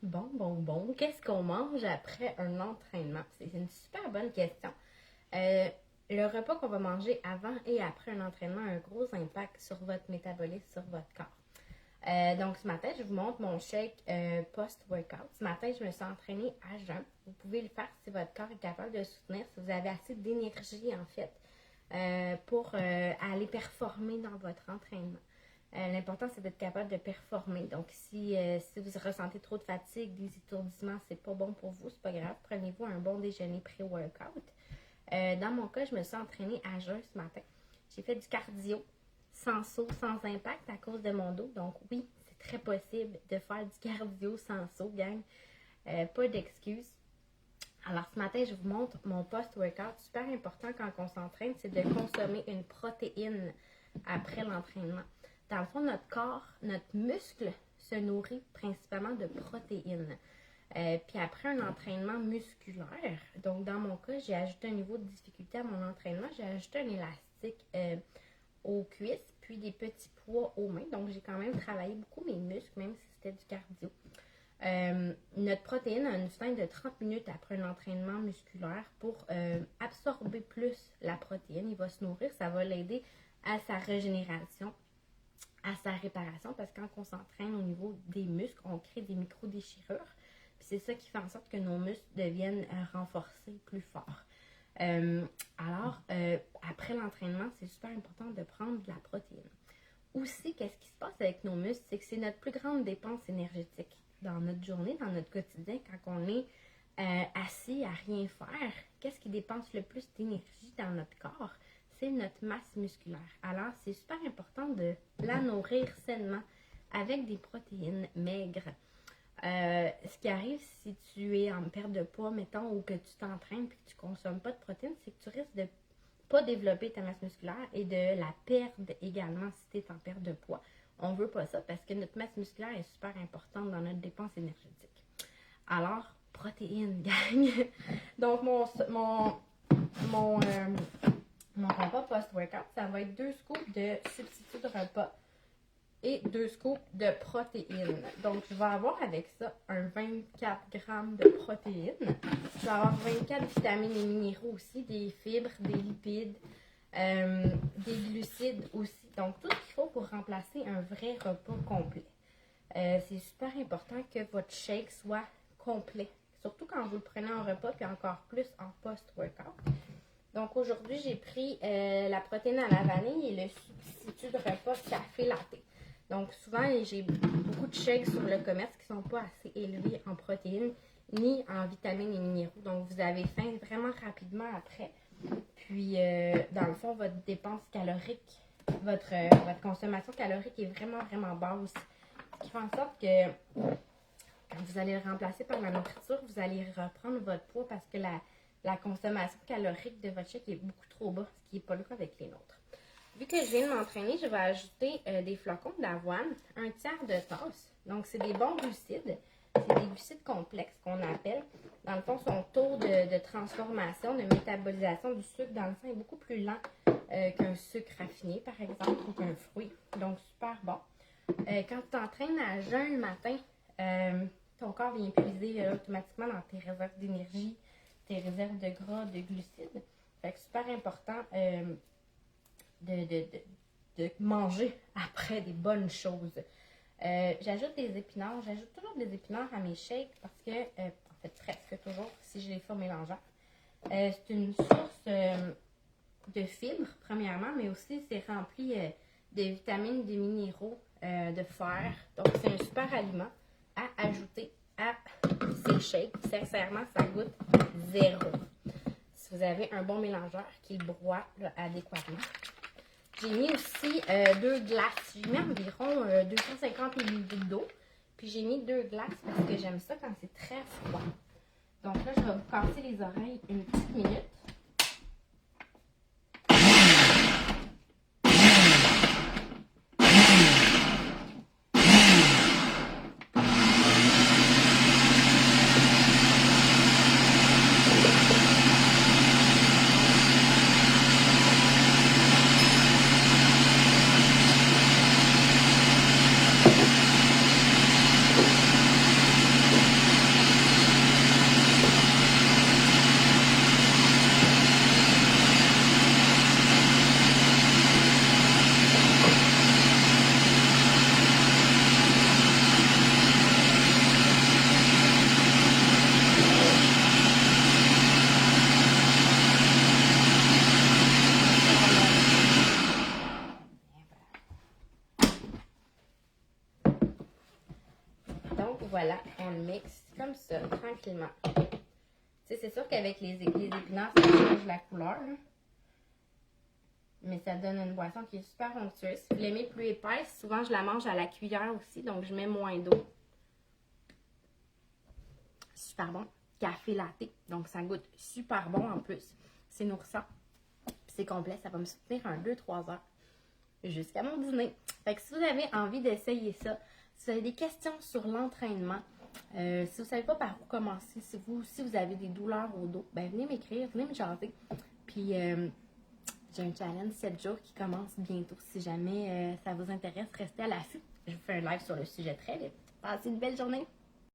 Bon. Qu'est-ce qu'on mange après un entraînement? C'est une super bonne question. Le repas qu'on va manger avant et après un entraînement a un gros impact sur votre métabolisme, sur votre corps. Donc, ce matin, je vous montre mon shake post-workout. Ce matin, je me suis entraînée à jeun. Vous pouvez le faire si votre corps est capable de soutenir, si vous avez assez d'énergie, en fait, pour aller performer dans votre entraînement. L'important, c'est d'être capable de performer. Donc, si vous ressentez trop de fatigue, des étourdissements, c'est pas bon pour vous, c'est pas grave. Prenez-vous un bon déjeuner pré-workout. Dans mon cas, je me suis entraînée à jeun ce matin. J'ai fait du cardio, sans saut, sans impact à cause de mon dos. Donc, oui, c'est très possible de faire du cardio sans saut, gang. Pas d'excuses. Alors, ce matin, je vous montre mon post-workout. Super important quand on s'entraîne, c'est de consommer une protéine après l'entraînement. Dans le fond, notre corps, notre muscle se nourrit principalement de protéines. Puis après un entraînement musculaire, donc dans mon cas, j'ai ajouté un niveau de difficulté à mon entraînement. J'ai ajouté un élastique aux cuisses, puis des petits poids aux mains. Donc, j'ai quand même travaillé beaucoup mes muscles, même si c'était du cardio. Notre protéine a une fin de 30 minutes après un entraînement musculaire pour absorber plus la protéine. Il va se nourrir, ça va l'aider à sa régénération, à sa réparation, parce que quand on s'entraîne au niveau des muscles, on crée des micro-déchirures. Puis c'est ça qui fait en sorte que nos muscles deviennent renforcés, plus forts. Après l'entraînement, c'est super important de prendre de la protéine. Aussi, qu'est-ce qui se passe avec nos muscles? C'est que c'est notre plus grande dépense énergétique dans notre journée, dans notre quotidien, quand on est assis à rien faire. Qu'est-ce qui dépense le plus d'énergie dans notre corps? C'est notre masse musculaire. Alors, c'est super important de la nourrir sainement avec des protéines maigres. Ce qui arrive si tu es en perte de poids, mettons, ou que tu t'entraînes et que tu ne consommes pas de protéines, c'est que tu risques de ne pas développer ta masse musculaire et de la perdre également si tu es en perte de poids. On ne veut pas ça parce que notre masse musculaire est super importante dans notre dépense énergétique. Alors, protéines, gang! Donc, mon repas post-workout, ça va être 2 scoops de substitut de repas et 2 scoops de protéines. Donc, je vais avoir avec ça un 24 grammes de protéines. Je vais avoir 24 vitamines et minéraux aussi, des fibres, des lipides, des glucides aussi. Donc, tout ce qu'il faut pour remplacer un vrai repas complet. C'est super important que votre shake soit complet. Surtout quand vous le prenez en repas, puis encore plus en post-workout. Donc, aujourd'hui, j'ai pris la protéine à la vanille et le substitut de repas café latte. Donc, souvent, j'ai beaucoup de shakes sur le commerce qui ne sont pas assez élevés en protéines ni en vitamines et minéraux. Donc, vous avez faim vraiment rapidement après. Puis, dans le fond, votre dépense calorique, votre consommation calorique est vraiment, vraiment basse. Ce qui fait en sorte que quand vous allez le remplacer par la nourriture, vous allez reprendre votre poids parce que la consommation calorique de votre shake est beaucoup trop bas, ce qui n'est pas le cas avec les nôtres. Vu que je viens de m'entraîner, je vais ajouter des flocons d'avoine, un tiers de tasse. Donc, c'est des bons glucides. C'est des glucides complexes qu'on appelle. Dans le fond, son taux de transformation, de métabolisation du sucre dans le sang est beaucoup plus lent qu'un sucre raffiné, par exemple, ou qu'un fruit. Donc, super bon. Quand tu t'entraînes à jeun le matin, ton corps vient puiser automatiquement dans tes réserves d'énergie, tes réserves de gras, de glucides. Fait que super important de manger après des bonnes choses. J'ajoute des épinards. J'ajoute toujours des épinards à mes shakes parce que, en fait, presque toujours, si je les fais au mélangeant. C'est une source de fibres, premièrement, mais aussi c'est rempli de vitamines, de minéraux, de fer. Donc, c'est un super aliment à ajouter à ces shakes. Sincèrement, ça goûte zéro. Si vous avez un bon mélangeur qui le broie adéquatement. J'ai mis aussi 2 glaces. J'ai mis environ 250 ml d'eau. Puis j'ai mis 2 glaces parce que j'aime ça quand c'est très froid. Donc là, je vais vous casser les oreilles une petite minute. voilà, on le mixe comme ça, tranquillement. Tu sais, c'est sûr qu'avec les épinards, ça change la couleur. Là. Mais ça donne une boisson qui est super onctueuse. Si vous l'aimez plus épaisse, souvent je la mange à la cuillère aussi, donc je mets moins d'eau. Super bon. Café latte, donc ça goûte super bon en plus. C'est nourrissant. C'est complet, ça va me soutenir un 2-3 heures jusqu'à mon dîner. Fait que si vous avez envie d'essayer ça, si vous avez des questions sur l'entraînement, si vous ne savez pas par où commencer, si vous avez des douleurs au dos, ben venez m'écrire, venez me jaser. Puis j'ai un challenge 7 jours qui commence bientôt. Si jamais ça vous intéresse, restez à l'affût. Je vous fais un live sur le sujet très vite. Passez une belle journée!